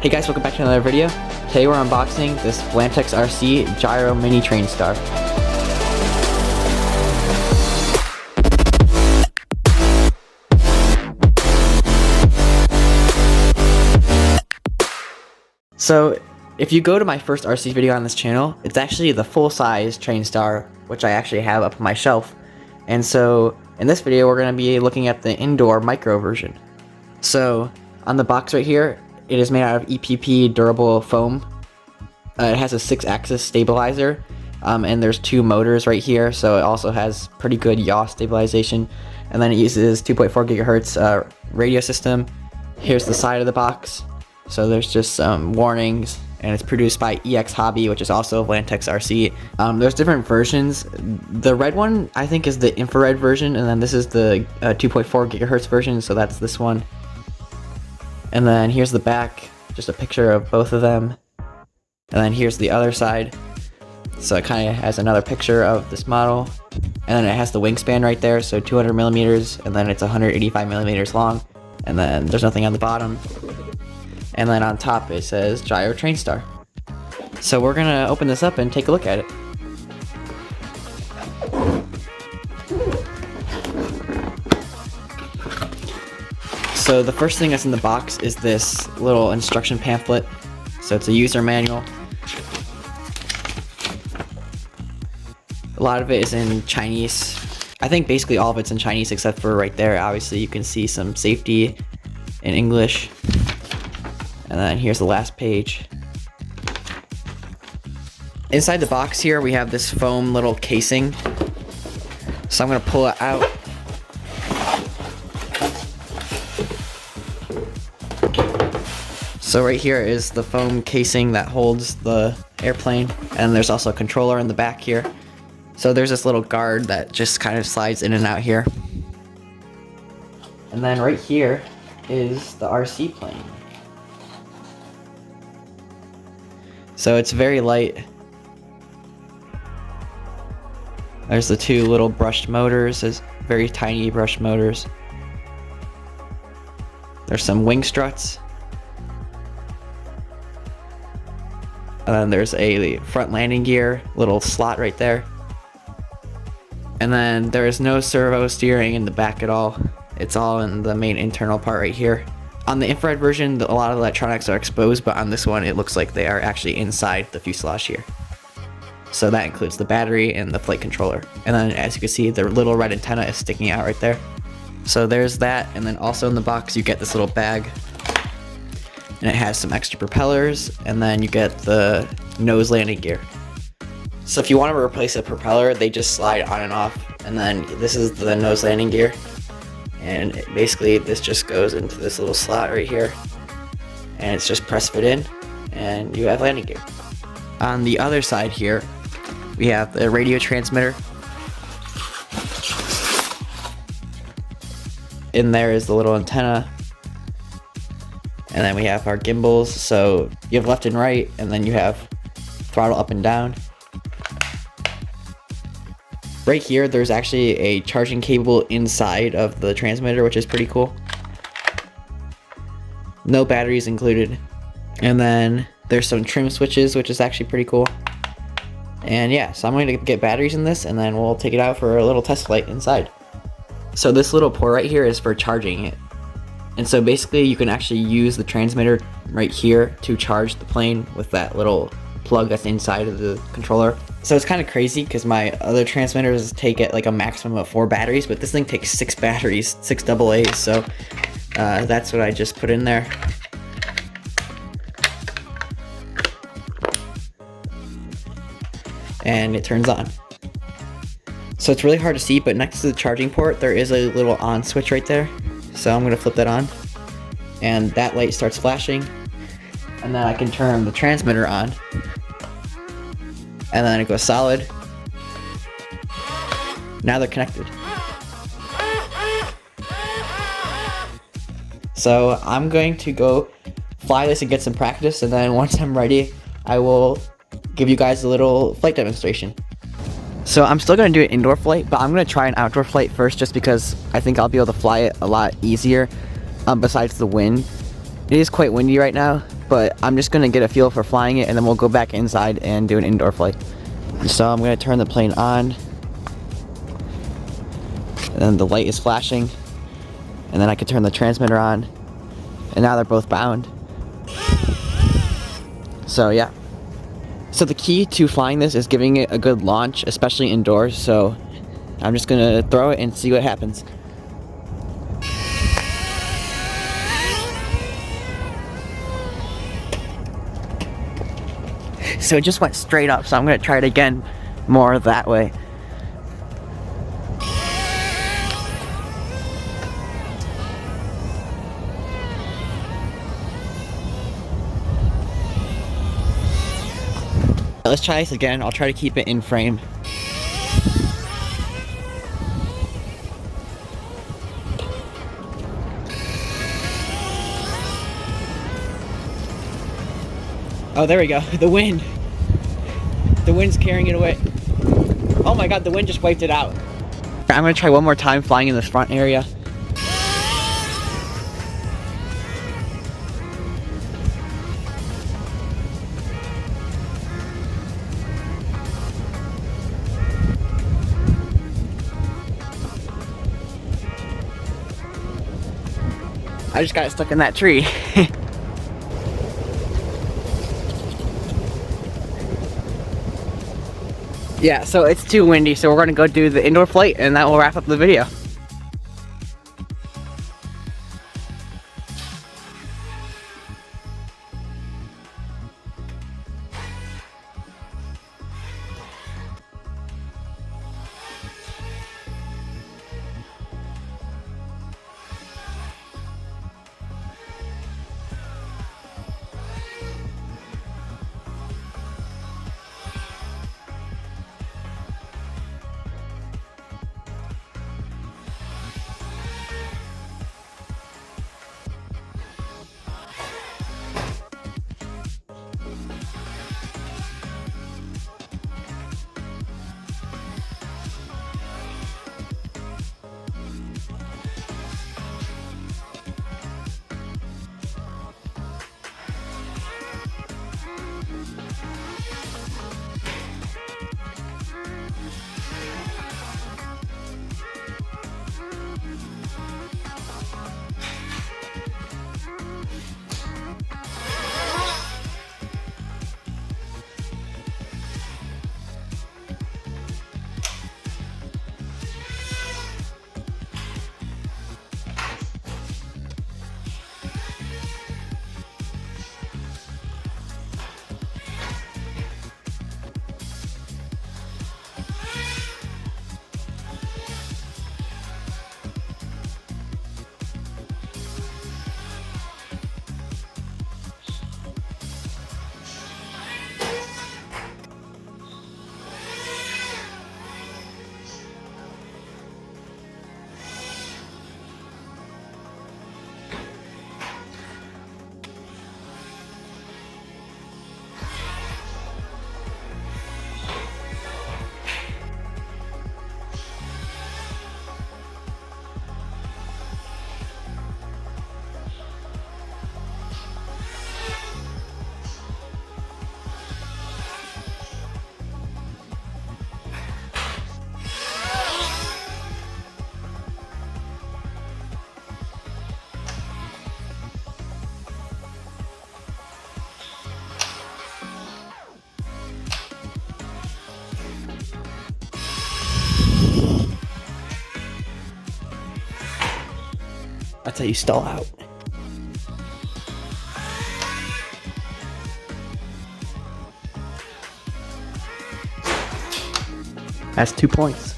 Hey guys, welcome back to another video. Today we're unboxing this VolantexRC Gyro Mini TrainStar. So, if you go to my first RC video on this channel, it's actually the full-size TrainStar, which I actually have up on my shelf. And so, in this video, we're going to be looking at the indoor micro version. So, on the box right here, it is made out of EPP durable foam. It has a 6-axis stabilizer, and there's 2 motors right here, so it also has pretty good yaw stabilization. And then it uses 2.4 gigahertz radio system. Here's the side of the box. So there's just some warnings, and it's produced by EXHobby, which is also VolantexRC. There's different versions. The red one, I think, is the infrared version, and then this is the 2.4 gigahertz version, so that's this one. And then here's the back, just a picture of both of them. And then here's the other side. So it kind of has another picture of this model. And then it has the wingspan right there, so 200 millimeters, and then it's 185 millimeters long. And then there's nothing on the bottom. And then on top it says Gyro TrainStar. So we're gonna open this up and take a look at it. So the first thing that's in the box is this little instruction pamphlet. So it's a user manual. A lot of it is in Chinese. I think basically all of it's in Chinese except for right there. Obviously you can see some safety in English. And then here's the last page. Inside the box here we have this foam little casing. So I'm gonna pull it out. So right here is the foam casing that holds the airplane, and there's also a controller in the back here. So there's this little guard that just kind of slides in and out here. And then right here is the RC plane. So it's very light. There's the 2 little brushed motors, there's very tiny brushed motors. There's some wing struts. And then there's a front landing gear, little slot right there. And then there is no servo steering in the back at all. It's all in the main internal part right here. On the infrared version, a lot of electronics are exposed, but on this one, it looks like they are actually inside the fuselage here. So that includes the battery and the flight controller. And then as you can see, the little red antenna is sticking out right there. So there's that, and then also in the box, you get this little bag. And it has some extra propellers, and then you get the nose landing gear. So if you want to replace a propeller, they just slide on and off, and then this is the nose landing gear. And basically this just goes into this little slot right here, and it's just press fit in, and you have landing gear. On the other side here, we have the radio transmitter. In there is the little antenna. And then we have our gimbals, so you have left and right, and then you have throttle up and down. Right here, there's actually a charging cable inside of the transmitter, which is pretty cool. No batteries included. And then there's some trim switches, which is actually pretty cool. And yeah, so I'm going to get batteries in this, and then we'll take it out for a little test flight inside. So this little port right here is for charging it. And so basically you can actually use the transmitter right here to charge the plane with that little plug that's inside of the controller. So it's kind of crazy because my other transmitters take it like a maximum of 4 batteries, but this thing takes 6 batteries, 6 AA's, so that's what I just put in there. And it turns on. So it's really hard to see, but next to the charging port there is a little on switch right there. So I'm going to flip that on, and that light starts flashing, and then I can turn the transmitter on, and then it goes solid. Now they're connected. So I'm going to go fly this and get some practice, and then once I'm ready, I will give you guys a little flight demonstration. So I'm still going to do an indoor flight, but I'm going to try an outdoor flight first just because I think I'll be able to fly it a lot easier besides the wind. It is quite windy right now, but I'm just gonna get a feel for flying it, and then we'll go back inside and do an indoor flight. So I'm gonna turn the plane on, and then the light is flashing, and then I can turn the transmitter on, and now they're both bound. So yeah. So the key to flying this is giving it a good launch, especially indoors. So I'm just gonna throw it and see what happens. So it just went straight up, so I'm gonna try it again more that way. Let's try this again. I'll try to keep it in frame. Oh, there we go. The wind. The wind's carrying it away. Oh my god, the wind just wiped it out. I'm gonna try one more time flying in this front area. I just got stuck in that tree. Yeah, so it's too windy, so we're gonna go do the indoor flight, and that will wrap up the video. That's how you stall out. That's 2 points.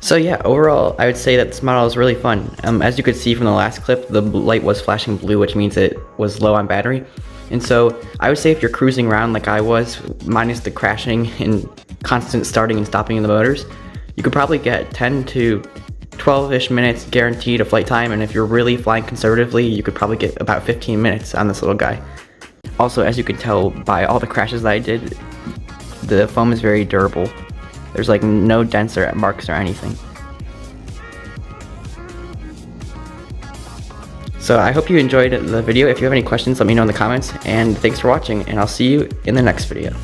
So yeah, overall, I would say that this model is really fun. As you could see from the last clip, the light was flashing blue, which means it was low on battery. And so I would say if you're cruising around like I was, minus the crashing and constant starting and stopping in the motors, you could probably get 10 to 12-ish minutes guaranteed of flight time, and if you're really flying conservatively, you could probably get about 15 minutes on this little guy. Also, as you can tell by all the crashes that I did, the foam is very durable. There's like no dents or marks or anything. So I hope you enjoyed the video. If you have any questions, let me know in the comments, and thanks for watching, and I'll see you in the next video.